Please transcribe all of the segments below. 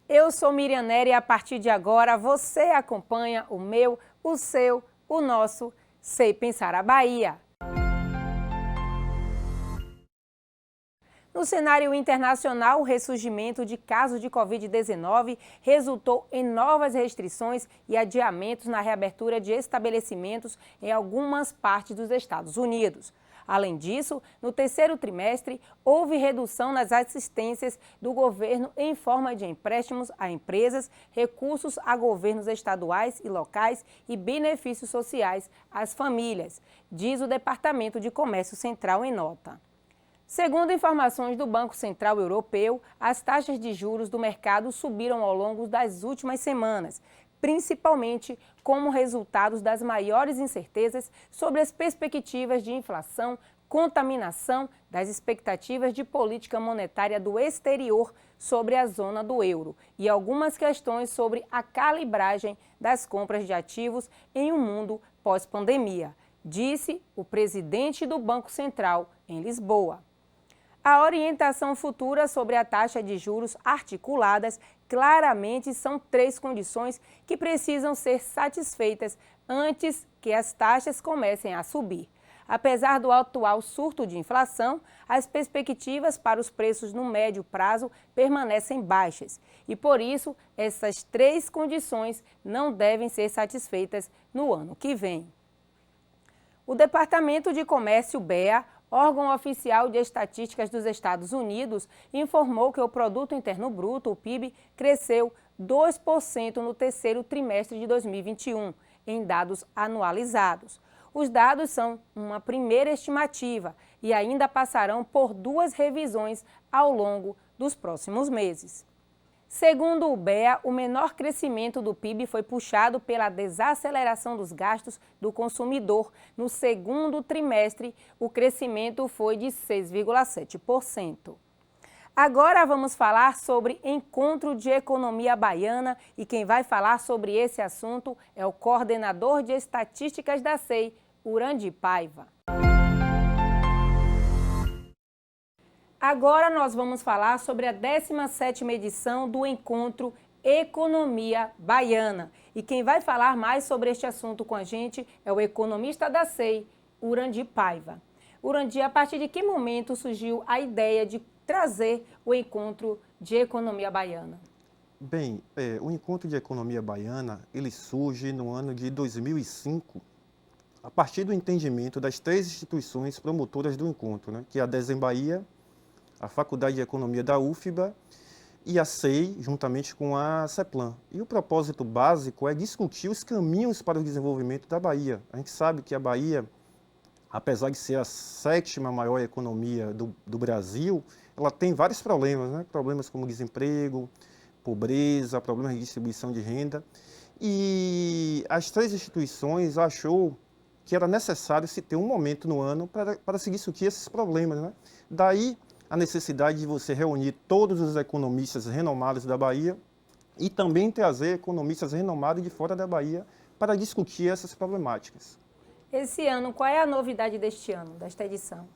Eu sou Miriam Nery e a partir de agora você acompanha o meu, o seu, o nosso Sei Pensar a Bahia. No cenário internacional, o ressurgimento de casos de Covid-19 resultou em novas restrições e adiamentos na reabertura de estabelecimentos em algumas partes dos Estados Unidos. Além disso, no terceiro trimestre, houve redução nas assistências do governo em forma de empréstimos a empresas, recursos a governos estaduais e locais e benefícios sociais às famílias, diz o Departamento de Comércio Central em nota. Segundo informações do Banco Central Europeu, as taxas de juros do mercado subiram ao longo das últimas semanas, principalmente como resultado das maiores incertezas sobre as perspectivas de inflação, contaminação das expectativas de política monetária do exterior sobre a zona do euro e algumas questões sobre a calibragem das compras de ativos em um mundo pós-pandemia, disse o presidente do Banco Central em Lisboa. A orientação futura sobre a taxa de juros articuladas claramente são 3 condições que precisam ser satisfeitas antes que as taxas comecem a subir. Apesar do atual surto de inflação, as perspectivas para os preços no médio prazo permanecem baixas e, por isso, essas 3 condições não devem ser satisfeitas no ano que vem. O Departamento de Comércio BEA, órgão oficial de estatísticas dos Estados Unidos, informou que o Produto Interno Bruto, o PIB, cresceu 2% no terceiro trimestre de 2021, em dados anualizados. Os dados são uma primeira estimativa e ainda passarão por 2 revisões ao longo dos próximos meses. Segundo o BEA, o menor crescimento do PIB foi puxado pela desaceleração dos gastos do consumidor. No segundo trimestre, o crescimento foi de 6,7%. Agora vamos falar sobre Encontro de Economia Baiana e quem vai falar sobre esse assunto é o coordenador de estatísticas da SEI, Urandi Paiva. Agora nós vamos falar sobre a 17ª edição do Encontro Economia Baiana. E quem vai falar mais sobre este assunto com a gente é o economista da SEI, Urandi Paiva. Urandi, a partir de que momento surgiu a ideia de trazer o Encontro de Economia Baiana? Bem, o Encontro de Economia Baiana, ele surge no ano de 2005, a partir do entendimento das 3 instituições promotoras do encontro, né, que é a Desembahia, a Faculdade de Economia da UFBA e a SEI, juntamente com a CEPLAN. E o propósito básico é discutir os caminhos para o desenvolvimento da Bahia. A gente sabe que a Bahia, apesar de ser a 7ª maior economia do Brasil, ela tem vários problemas, né? Problemas como desemprego, pobreza, problemas de distribuição de renda. E as 3 instituições achou que era necessário se ter um momento no ano para se discutir esses problemas, né? Daí a necessidade de você reunir todos os economistas renomados da Bahia e também trazer economistas renomados de fora da Bahia para discutir essas problemáticas. Esse ano, qual é a novidade deste ano, desta edição?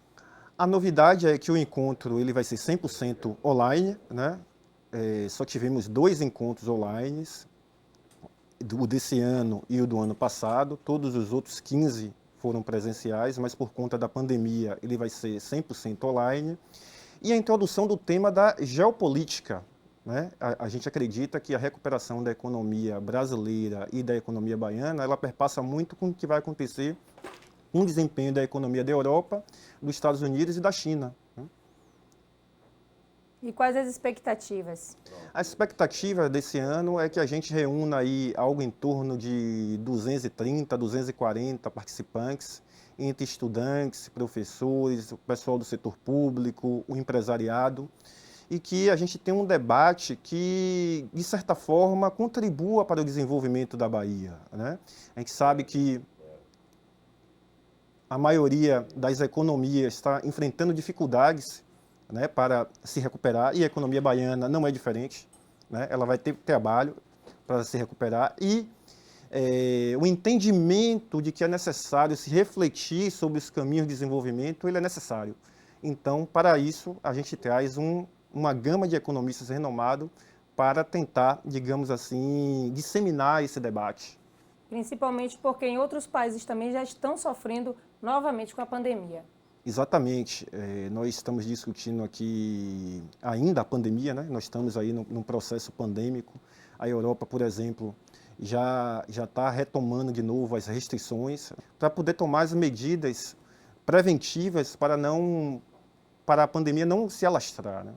A novidade é que o encontro ele vai ser 100% online, né? Só tivemos 2 encontros online, o desse ano e o do ano passado, todos os outros 15 foram presenciais, mas por conta da pandemia ele vai ser 100% online. E a introdução do tema da geopolítica, né? A gente acredita que a recuperação da economia brasileira e da economia baiana, ela perpassa muito com o que vai acontecer com o desempenho da economia da Europa, dos Estados Unidos e da China. E quais as expectativas? A expectativa desse ano é que a gente reúna aí algo em torno de 230, 240 participantes, entre estudantes, professores, o pessoal do setor público, o empresariado, e que a gente tenha um debate que, de certa forma, contribua para o desenvolvimento da Bahia, né? A gente sabe que a maioria das economias está enfrentando dificuldades, né, para se recuperar, e a economia baiana não é diferente, né? Ela vai ter trabalho para se recuperar e o entendimento de que é necessário se refletir sobre os caminhos de desenvolvimento, ele é necessário. Então, para isso, a gente traz uma gama de economistas renomados para tentar, digamos assim, disseminar esse debate. Principalmente porque em outros países também já estão sofrendo novamente com a pandemia. Exatamente. Nós estamos discutindo aqui ainda a pandemia, né? Nós estamos aí num processo pandêmico. A Europa, por exemplo, já está retomando de novo as restrições para poder tomar as medidas preventivas para a pandemia não se alastrar, né?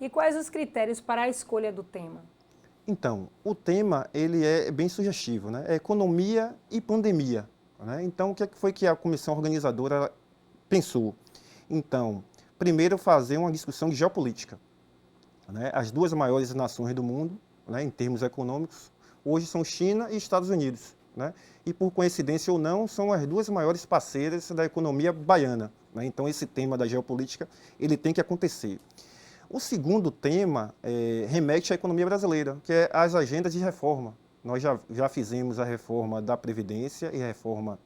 E quais os critérios para a escolha do tema? Então, o tema ele é bem sugestivo, né? É economia e pandemia, né? Então, o que foi que a comissão organizadora pensou? Então, primeiro fazer uma discussão de geopolítica, né? As duas maiores nações do mundo, né, em termos econômicos, hoje são China e Estados Unidos, né? E por coincidência ou não, são as duas maiores parceiras da economia baiana, né? Então, esse tema da geopolítica ele tem que acontecer. O segundo tema remete à economia brasileira, que é as agendas de reforma. Nós já fizemos a reforma da Previdência e a reforma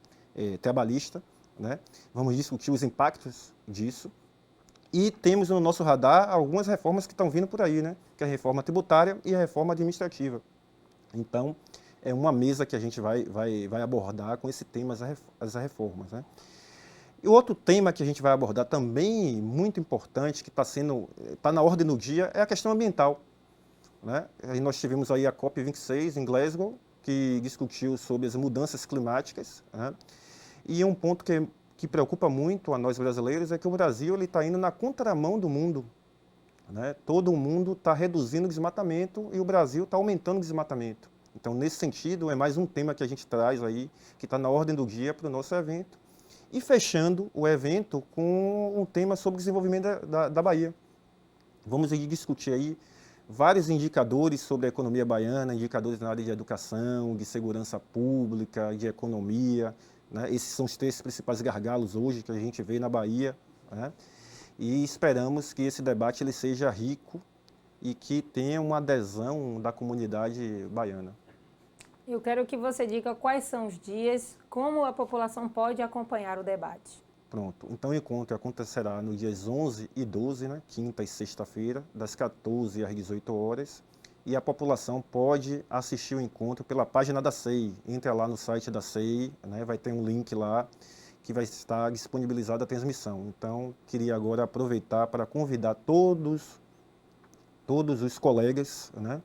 trabalhista, né? Vamos discutir os impactos disso. E temos no nosso radar algumas reformas que estão vindo por aí, né? Que é a reforma tributária e a reforma administrativa. Então, é uma mesa que a gente vai abordar com esse tema, as reformas, né? E outro tema que a gente vai abordar também, muito importante, que está na ordem do dia, é a questão ambiental, né? E nós tivemos aí a COP26 em Glasgow, que discutiu sobre as mudanças climáticas, né? E um ponto que preocupa muito a nós brasileiros é que o Brasil está indo na contramão do mundo, né? Todo o mundo está reduzindo o desmatamento e o Brasil está aumentando o desmatamento. Então, nesse sentido, é mais um tema que a gente traz aí, que está na ordem do dia para o nosso evento. E fechando o evento com um tema sobre desenvolvimento da Bahia. Vamos discutir aí vários indicadores sobre a economia baiana, indicadores na área de educação, de segurança pública, de economia, né? Esses são os três principais gargalos hoje que a gente vê na Bahia, né? E esperamos que esse debate ele seja rico e que tenha uma adesão da comunidade baiana. Eu quero que você diga quais são os dias, como a população pode acompanhar o debate. Pronto. Então, o encontro acontecerá nos dias 11 e 12, né, quinta e sexta-feira, das 14 às 18 horas. E a população pode assistir o encontro pela página da SEI. Entra lá no site da SEI, né, vai ter um link lá que vai estar disponibilizada a transmissão. Então, queria agora aproveitar para convidar todos os colegas, né,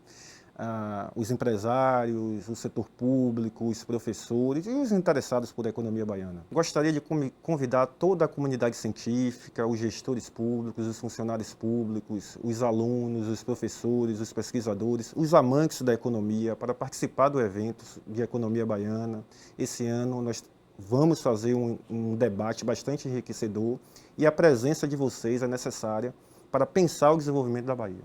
os empresários, o setor público, os professores e os interessados por economia baiana. Gostaria de convidar toda a comunidade científica, os gestores públicos, os funcionários públicos, os alunos, os professores, os pesquisadores, os amantes da economia para participar do evento de economia baiana. Esse ano nós vamos fazer um debate bastante enriquecedor e a presença de vocês é necessária para pensar o desenvolvimento da Bahia.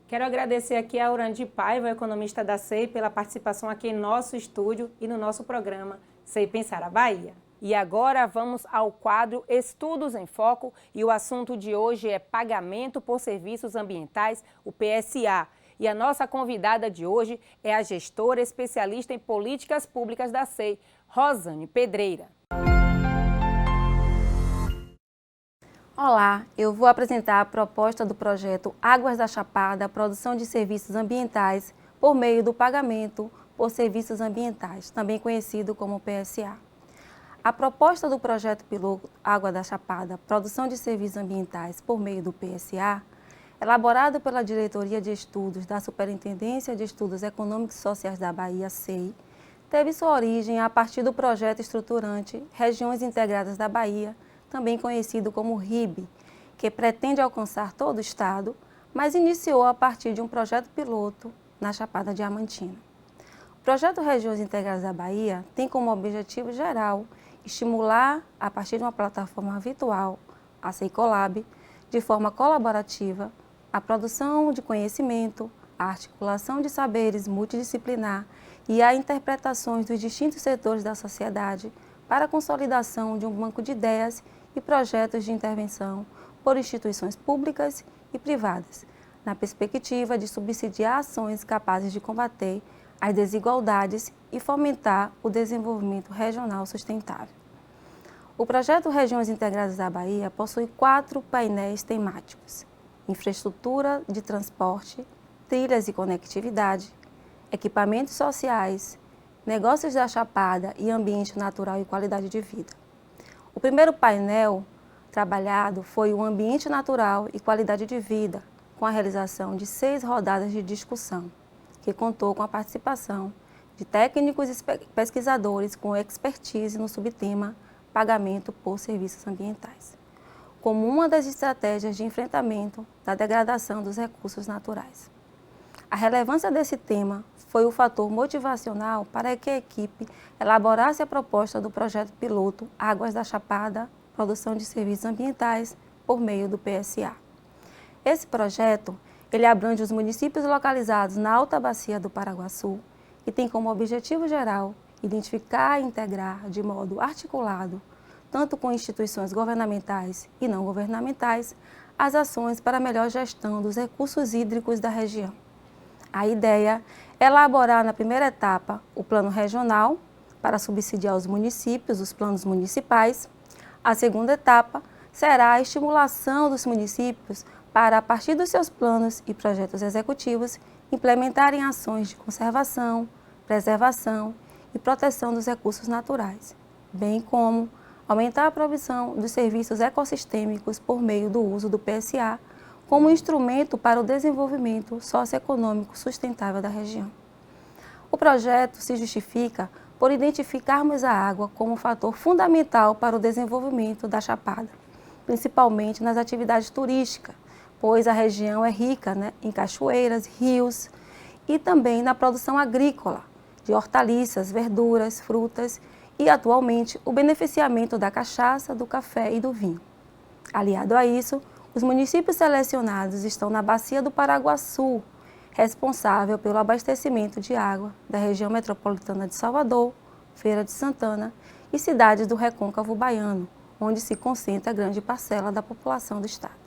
Quero agradecer aqui a Urandi Paiva, economista da SEI, pela participação aqui em nosso estúdio e no nosso programa SEI Pensar a Bahia. E agora vamos ao quadro Estudos em Foco e o assunto de hoje é Pagamento por Serviços Ambientais, o PSA. E a nossa convidada de hoje é a gestora especialista em políticas públicas da SEI, Rosane Pedreira. Olá, eu vou apresentar a proposta do projeto Águas da Chapada, produção de serviços ambientais por meio do pagamento por serviços ambientais, também conhecido como PSA. A proposta do projeto piloto Água da Chapada, produção de serviços ambientais por meio do PSA, elaborado pela Diretoria de Estudos da Superintendência de Estudos Econômicos e Sociais da Bahia, SEI, teve sua origem a partir do projeto estruturante Regiões Integradas da Bahia, também conhecido como RIB, que pretende alcançar todo o estado, mas iniciou a partir de um projeto piloto na Chapada Diamantina. O projeto Regiões Integradas da Bahia tem como objetivo geral estimular, a partir de uma plataforma virtual, a SEI Colab, de forma colaborativa, a produção de conhecimento, a articulação de saberes multidisciplinar e a interpretações dos distintos setores da sociedade para a consolidação de um banco de ideias e projetos de intervenção por instituições públicas e privadas, na perspectiva de subsidiar ações capazes de combater as desigualdades e fomentar o desenvolvimento regional sustentável. O projeto Regiões Integradas da Bahia possui 4 painéis temáticos: infraestrutura de transporte, trilhas e conectividade, equipamentos sociais, negócios da Chapada e ambiente natural e qualidade de vida. O primeiro painel trabalhado foi o ambiente natural e qualidade de vida, com a realização de 6 rodadas de discussão, que contou com a participação de técnicos e pesquisadores com expertise no subtema pagamento por serviços ambientais, como uma das estratégias de enfrentamento da degradação dos recursos naturais. A relevância desse tema foi o fator motivacional para que a equipe elaborasse a proposta do projeto piloto Águas da Chapada, Produção de Serviços Ambientais por meio do PSA. Esse projeto, ele abrange os municípios localizados na Alta Bacia do Paraguaçu e tem como objetivo geral identificar e integrar de modo articulado, tanto com instituições governamentais e não governamentais, as ações para a melhor gestão dos recursos hídricos da região. A ideia é elaborar na primeira etapa o plano regional para subsidiar os municípios, os planos municipais. A segunda etapa será a estimulação dos municípios para, a partir dos seus planos e projetos executivos, implementarem ações de conservação, preservação e proteção dos recursos naturais, bem como aumentar a provisão dos serviços ecossistêmicos por meio do uso do PSA como instrumento para o desenvolvimento socioeconômico sustentável da região. O projeto se justifica por identificarmos a água como um fator fundamental para o desenvolvimento da Chapada, principalmente nas atividades turísticas, pois a região é rica, em cachoeiras, rios e também na produção agrícola, de hortaliças, verduras, frutas e, atualmente, o beneficiamento da cachaça, do café e do vinho. Aliado a isso, os municípios selecionados estão na Bacia do Paraguaçu, responsável pelo abastecimento de água da região metropolitana de Salvador, Feira de Santana e cidades do Recôncavo Baiano, onde se concentra grande parcela da população do estado.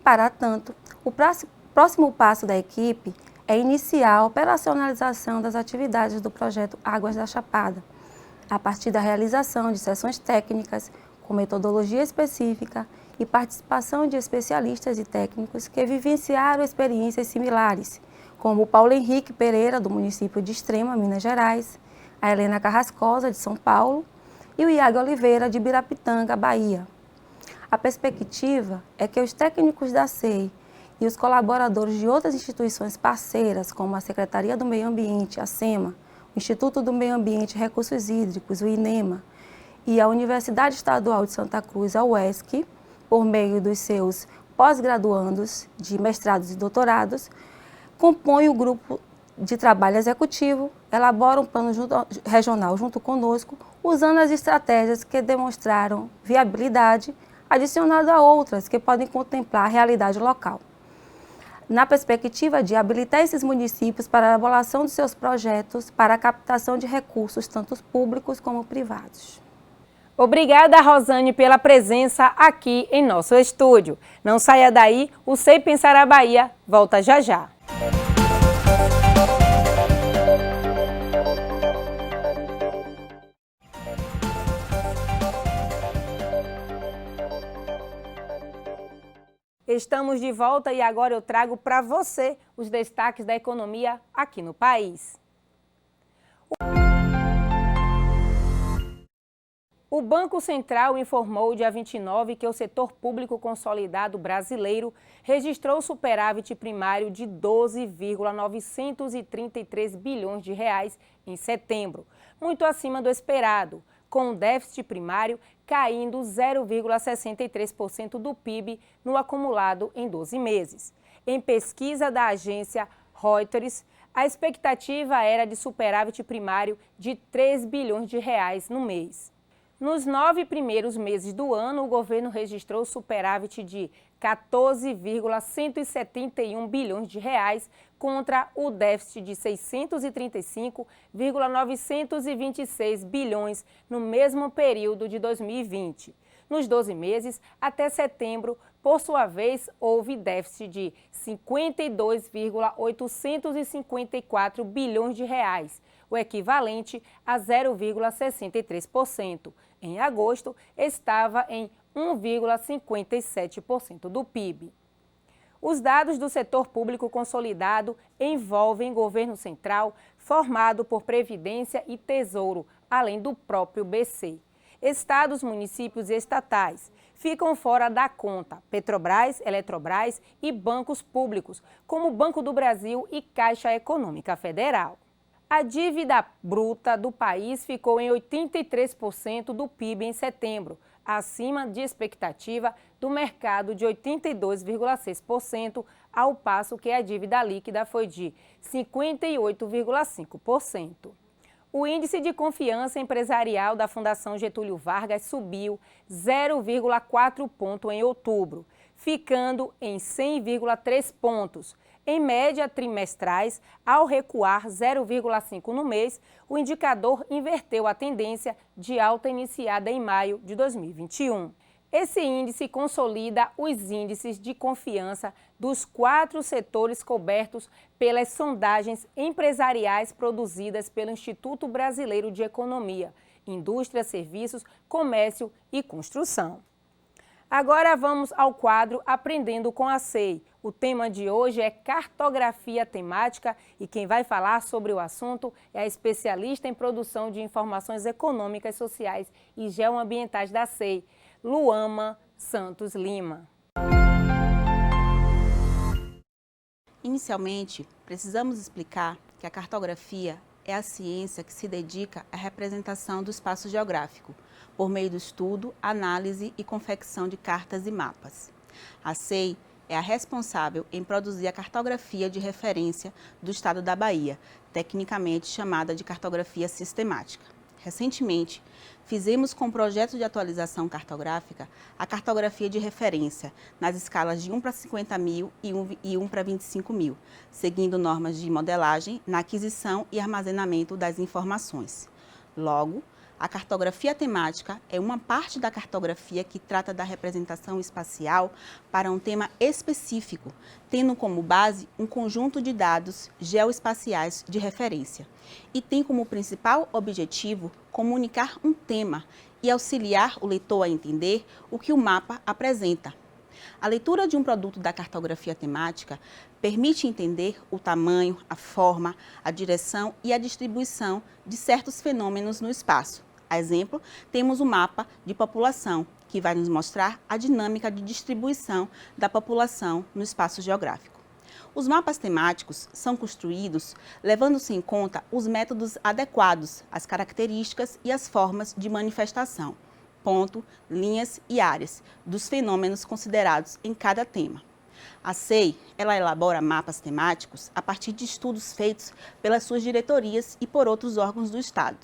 Para tanto, o próximo passo da equipe é iniciar a operacionalização das atividades do projeto Águas da Chapada, a partir da realização de sessões técnicas com metodologia específica e participação de especialistas e técnicos que vivenciaram experiências similares, como o Paulo Henrique Pereira, do município de Extrema, Minas Gerais, a Helena Carrascosa, de São Paulo, e o Iago Oliveira, de Birapitanga, Bahia. A perspectiva é que os técnicos da SEI e os colaboradores de outras instituições parceiras, como a Secretaria do Meio Ambiente, a SEMA, o Instituto do Meio Ambiente e Recursos Hídricos, o INEMA, e a Universidade Estadual de Santa Cruz, a UESC, por meio dos seus pós-graduandos de mestrados e doutorados, compõem o grupo de trabalho executivo, elabora um plano regional junto conosco, usando as estratégias que demonstraram viabilidade, adicionado a outras que podem contemplar a realidade local, na perspectiva de habilitar esses municípios para a elaboração de seus projetos para a captação de recursos, tanto públicos como privados. Obrigada, Rosane, pela presença aqui em nosso estúdio. Não saia daí, o Sei Pensar a Bahia volta já já. Estamos de volta e agora eu trago para você os destaques da economia aqui no país. O Banco Central informou dia 29 que o setor público consolidado brasileiro registrou superávit primário de 12,933 bilhões de reais em setembro, muito acima do esperado, com o déficit primário caindo 0,63% do PIB no acumulado em 12 meses. Em pesquisa da agência Reuters, a expectativa era de superávit primário de 3 bilhões de reais no mês. Nos 9 primeiros meses do ano, o governo registrou superávit de 14,171 bilhões de reais contra o déficit de 635,926 bilhões no mesmo período de 2020. Nos 12 meses, até setembro, Por sua vez, houve déficit de 52,854 bilhões de reais, o equivalente a 0,63%. Em agosto, estava em 1,57% do PIB. Os dados do setor público consolidado envolvem governo central, formado por Previdência e Tesouro, além do próprio BC. Estados, municípios e estatais ficam fora da conta Petrobras, Eletrobras e bancos públicos, como o Banco do Brasil e Caixa Econômica Federal. A dívida bruta do país ficou em 83% do PIB em setembro, acima de expectativa do mercado de 82,6%, ao passo que a dívida líquida foi de 58,5%. O índice de confiança empresarial da Fundação Getúlio Vargas subiu 0,4 ponto em outubro, ficando em 100,3 pontos. Em média trimestrais, ao recuar 0,5 no mês, o indicador inverteu a tendência de alta iniciada em maio de 2021. Esse índice consolida os índices de confiança dos 4 setores cobertos pelas sondagens empresariais produzidas pelo Instituto Brasileiro de Economia, Indústria, Serviços, Comércio e Construção. Agora vamos ao quadro Aprendendo com a SEI. O tema de hoje é cartografia temática e quem vai falar sobre o assunto é a especialista em produção de informações econômicas, sociais e geoambientais da SEI, Luama Santos Lima. Inicialmente, precisamos explicar que a cartografia é a ciência que se dedica à representação do espaço geográfico, por meio do estudo, análise e confecção de cartas e mapas. A SEI é a responsável em produzir a cartografia de referência do estado da Bahia, tecnicamente chamada de cartografia sistemática. Recentemente, fizemos com o projeto de atualização cartográfica a cartografia de referência nas escalas de 1 para 50 mil e 1 para 25 mil, seguindo normas de modelagem na aquisição e armazenamento das informações. Logo, a cartografia temática é uma parte da cartografia que trata da representação espacial para um tema específico, tendo como base um conjunto de dados geoespaciais de referência e tem como principal objetivo comunicar um tema e auxiliar o leitor a entender o que o mapa apresenta. A leitura de um produto da cartografia temática permite entender o tamanho, a forma, a direção e a distribuição de certos fenômenos no espaço. A exemplo, temos o mapa de população, que vai nos mostrar a dinâmica de distribuição da população no espaço geográfico. Os mapas temáticos são construídos levando-se em conta os métodos adequados, as características e as formas de manifestação, ponto, linhas e áreas dos fenômenos considerados em cada tema. A SEI, ela elabora mapas temáticos a partir de estudos feitos pelas suas diretorias e por outros órgãos do Estado.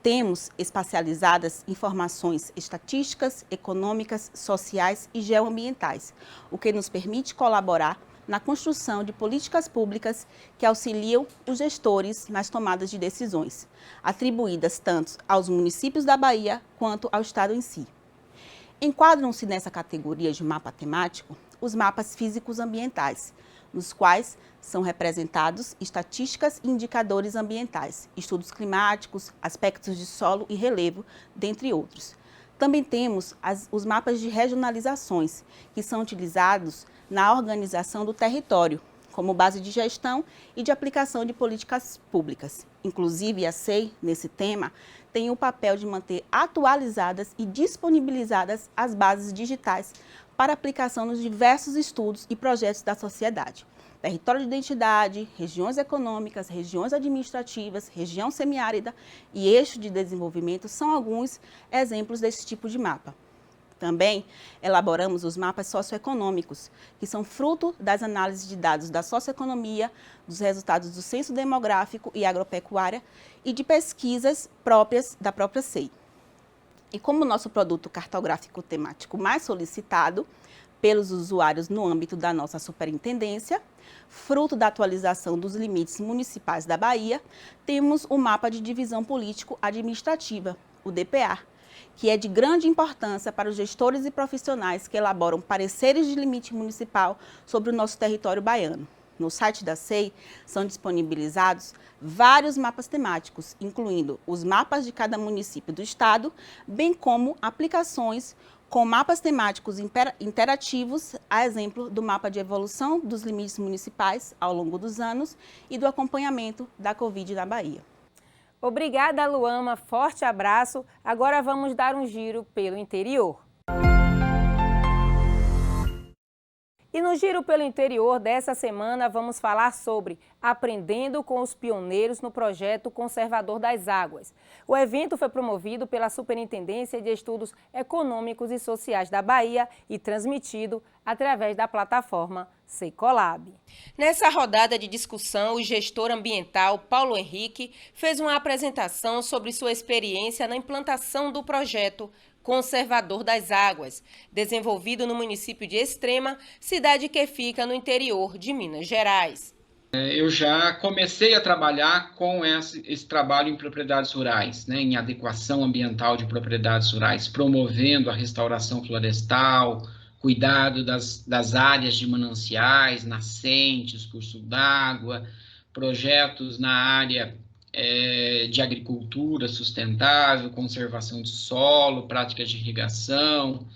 Temos espacializadas informações estatísticas, econômicas, sociais e geoambientais, o que nos permite colaborar na construção de políticas públicas que auxiliam os gestores nas tomadas de decisões, atribuídas tanto aos municípios da Bahia quanto ao Estado em si. Enquadram-se nessa categoria de mapa temático os mapas físicos ambientais, nos quais são representados estatísticas e indicadores ambientais, estudos climáticos, aspectos de solo e relevo, dentre outros. Também temos os mapas de regionalizações, que são utilizados na organização do território, como base de gestão e de aplicação de políticas públicas. Inclusive, a SEI, nesse tema, tem o papel de manter atualizadas e disponibilizadas as bases digitais para aplicação nos diversos estudos e projetos da sociedade. Território de identidade, regiões econômicas, regiões administrativas, região semiárida e eixo de desenvolvimento são alguns exemplos desse tipo de mapa. Também elaboramos os mapas socioeconômicos, que são fruto das análises de dados da socioeconomia, dos resultados do censo demográfico e agropecuária e de pesquisas próprias da própria SEI. E como o nosso produto cartográfico temático mais solicitado pelos usuários no âmbito da nossa superintendência, fruto da atualização dos limites municipais da Bahia, temos o Mapa de Divisão Político-Administrativa, o DPA, que é de grande importância para os gestores e profissionais que elaboram pareceres de limite municipal sobre o nosso território baiano. No site da SEI são disponibilizados vários mapas temáticos, incluindo os mapas de cada município do estado, bem como aplicações com mapas temáticos interativos, a exemplo do mapa de evolução dos limites municipais ao longo dos anos e do acompanhamento da Covid na Bahia. Obrigada, Luama. Forte abraço. Agora vamos dar um giro pelo interior. E no Giro pelo Interior dessa semana vamos falar sobre Aprendendo com os Pioneiros no Projeto Conservador das Águas. O evento foi promovido pela Superintendência de Estudos Econômicos e Sociais da Bahia e transmitido através da plataforma Secolab. Nessa rodada de discussão, o gestor ambiental Paulo Henrique fez uma apresentação sobre sua experiência na implantação do projeto Conservador das Águas, desenvolvido no município de Extrema, cidade que fica no interior de Minas Gerais. Eu já comecei a trabalhar com esse trabalho em propriedades rurais, né, em adequação ambiental de propriedades rurais, promovendo a restauração florestal, cuidado das áreas de mananciais, nascentes, curso d'água, projetos na área de agricultura sustentável, conservação de solo, práticas de irrigação,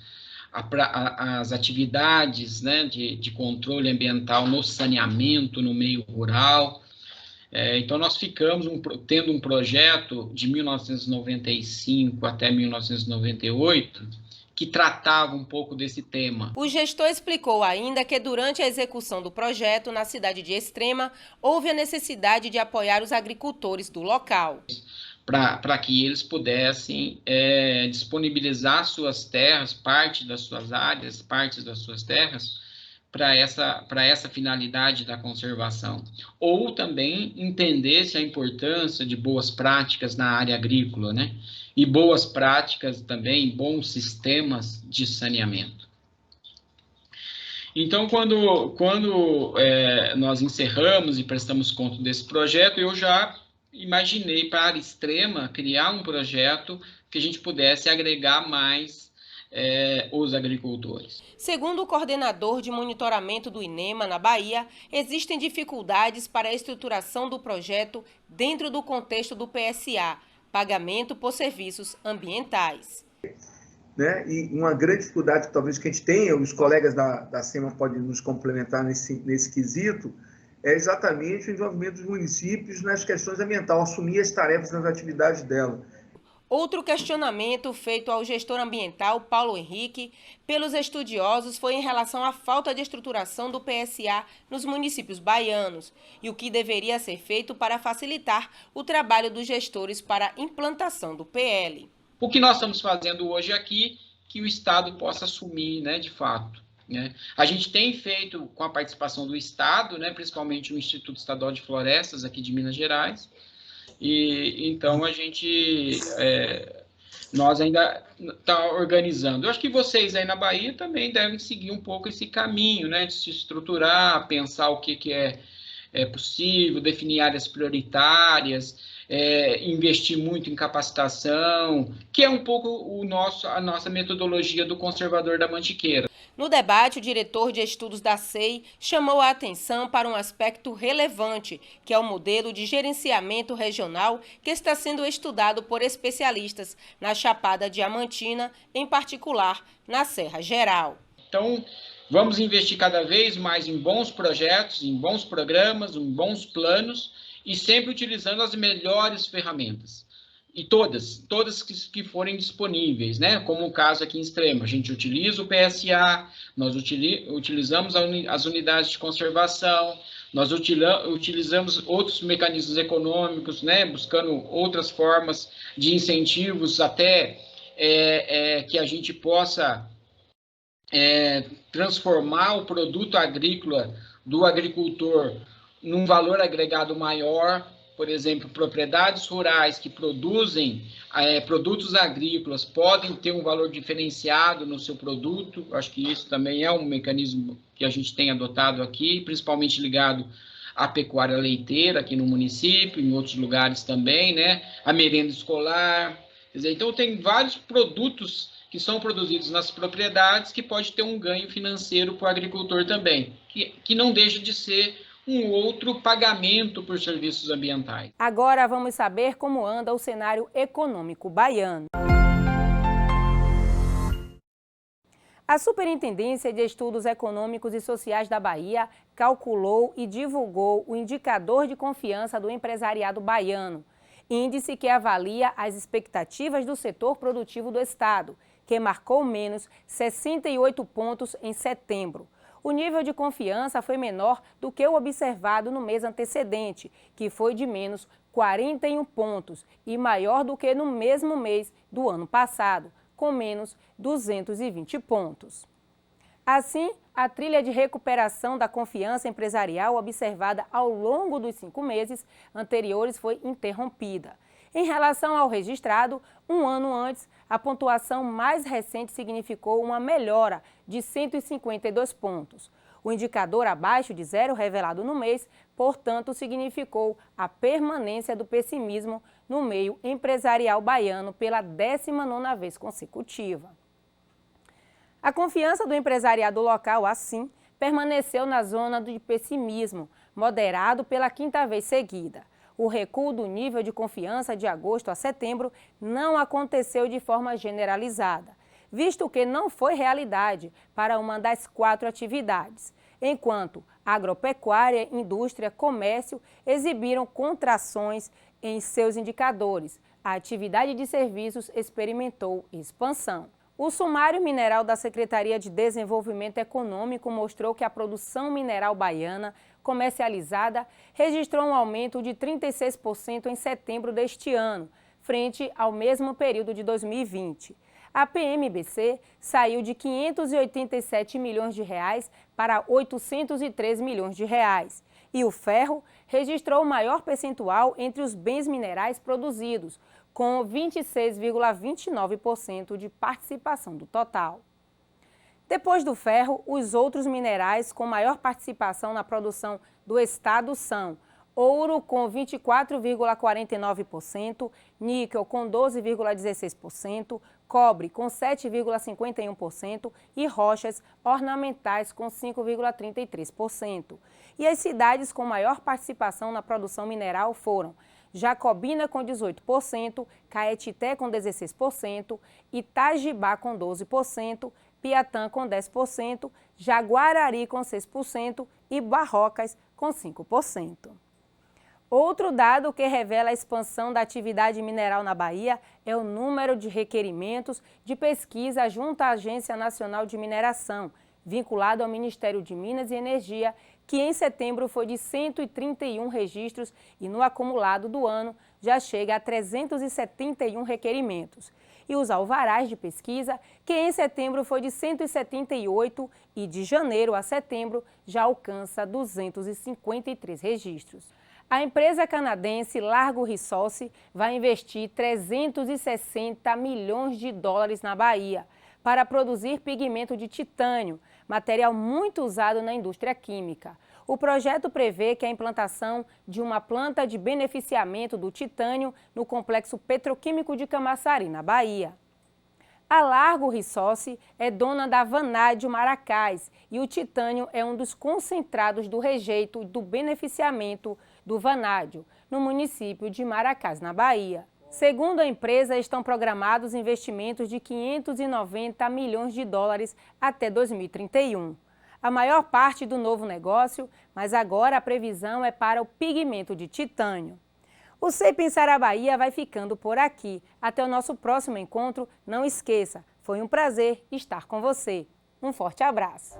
as atividades, né, de controle ambiental no saneamento, no meio rural. Então, nós ficamos tendo um projeto de 1995 até 1998, que tratava um pouco desse tema. O gestor explicou ainda que durante a execução do projeto na cidade de Extrema, houve a necessidade de apoiar os agricultores do local. Para que eles pudessem disponibilizar suas terras, parte das suas áreas, partes das suas terras, para essa finalidade da conservação. Ou também entendesse a importância de boas práticas na área agrícola, né? E boas práticas também, bons sistemas de saneamento. Então, quando nós encerramos e prestamos conta desse projeto, eu já imaginei para Extrema criar um projeto que a gente pudesse agregar mais os agricultores. Segundo o coordenador de monitoramento do INEMA na Bahia, existem dificuldades para a estruturação do projeto dentro do contexto do PSA, pagamento por serviços ambientais. Né? E uma grande dificuldade talvez que a gente tenha, os colegas da SEMA podem nos complementar nesse quesito, é exatamente o envolvimento dos municípios nas questões ambientais, assumir as tarefas nas atividades dela. Outro questionamento feito ao gestor ambiental Paulo Henrique pelos estudiosos foi em relação à falta de estruturação do PSA nos municípios baianos e o que deveria ser feito para facilitar o trabalho dos gestores para a implantação do PL. O que nós estamos fazendo hoje aqui, que o Estado possa assumir, né, de fato. Né? A gente tem feito com a participação do Estado, né, principalmente o Instituto Estadual de Florestas aqui de Minas Gerais, e então nós ainda está organizando. Eu acho que vocês aí na Bahia também devem seguir um pouco esse caminho, né, de se estruturar, pensar o que é possível, definir áreas prioritárias, investir muito em capacitação, que é um pouco a nossa metodologia do conservador da Mantiqueira. No debate, o diretor de estudos da SEI chamou a atenção para um aspecto relevante, que é o modelo de gerenciamento regional que está sendo estudado por especialistas na Chapada Diamantina, em particular na Serra Geral. Então, vamos investir cada vez mais em bons projetos, em bons programas, em bons planos e sempre utilizando as melhores ferramentas. E todas que forem disponíveis, né? Como o caso aqui em Extrema, a gente utiliza o PSA, nós utilizamos as unidades de conservação, nós utilizamos outros mecanismos econômicos, né? Buscando outras formas de incentivos até que a gente possa transformar o produto agrícola do agricultor num valor agregado maior. Por exemplo, propriedades rurais que produzem produtos agrícolas podem ter um valor diferenciado no seu produto. Acho que isso também é um mecanismo que a gente tem adotado aqui, principalmente ligado à pecuária leiteira aqui no município, em outros lugares também, né? A merenda escolar, Quer dizer, então, tem vários produtos que são produzidos nas propriedades que pode ter um ganho financeiro para o agricultor também, que não deixa de ser um outro pagamento por serviços ambientais. Agora vamos saber como anda o cenário econômico baiano. A Superintendência de Estudos Econômicos e Sociais da Bahia calculou e divulgou o indicador de confiança do empresariado baiano, índice que avalia as expectativas do setor produtivo do Estado, que marcou menos 68 pontos em setembro. O nível de confiança foi menor do que o observado no mês antecedente, que foi de menos 41 pontos, e maior do que no mesmo mês do ano passado, com menos 220 pontos. Assim, a trilha de recuperação da confiança empresarial observada ao longo dos 5 meses anteriores foi interrompida. Em relação ao registrado, um ano antes, a pontuação mais recente significou uma melhora de 152 pontos. O indicador abaixo de zero revelado no mês, portanto, significou a permanência do pessimismo no meio empresarial baiano pela 19ª vez consecutiva. A confiança do empresariado local, assim, permaneceu na zona de pessimismo, moderado pela 5ª vez seguida. O recuo do nível de confiança de agosto a setembro não aconteceu de forma generalizada, visto que não foi realidade para uma das 4 atividades, enquanto agropecuária, indústria, comércio exibiram contrações em seus indicadores. A atividade de serviços experimentou expansão. O sumário mineral da Secretaria de Desenvolvimento Econômico mostrou que a produção mineral baiana comercializada registrou um aumento de 36% em setembro deste ano, frente ao mesmo período de 2020. A PMBC saiu de R$ 587 milhões para R$ 803 milhões. E o ferro registrou o maior percentual entre os bens minerais produzidos, com 26,29% de participação do total. Depois do ferro, os outros minerais com maior participação na produção do Estado são ouro com 24,49%, níquel com 12,16%, cobre com 7,51% e rochas ornamentais com 5,33%. E as cidades com maior participação na produção mineral foram Jacobina com 18%, Caetité com 16%, Itajibá com 12%, Piatã com 10%, Jaguarari com 6% e Barrocas com 5%. Outro dado que revela a expansão da atividade mineral na Bahia é o número de requerimentos de pesquisa junto à Agência Nacional de Mineração, vinculado ao Ministério de Minas e Energia, que em setembro foi de 131 registros e no acumulado do ano já chega a 371 requerimentos. E os alvarás de pesquisa, que em setembro foi de 178 e de janeiro a setembro já alcança 253 registros. A empresa canadense Largo Resources vai investir 360 milhões de dólares na Bahia para produzir pigmento de titânio, material muito usado na indústria química. O projeto prevê que a implantação de uma planta de beneficiamento do titânio no complexo petroquímico de Camaçari, na Bahia. A Largo Resources é dona da Vanádio Maracás e o titânio é um dos concentrados do rejeito do beneficiamento do vanádio, no município de Maracás, na Bahia. Segundo a empresa, estão programados investimentos de 590 milhões de dólares até 2031. A maior parte do novo negócio, mas agora a previsão é para o pigmento de titânio. O Sei Pensar a Bahia vai ficando por aqui. Até o nosso próximo encontro. Não esqueça, foi um prazer estar com você. Um forte abraço.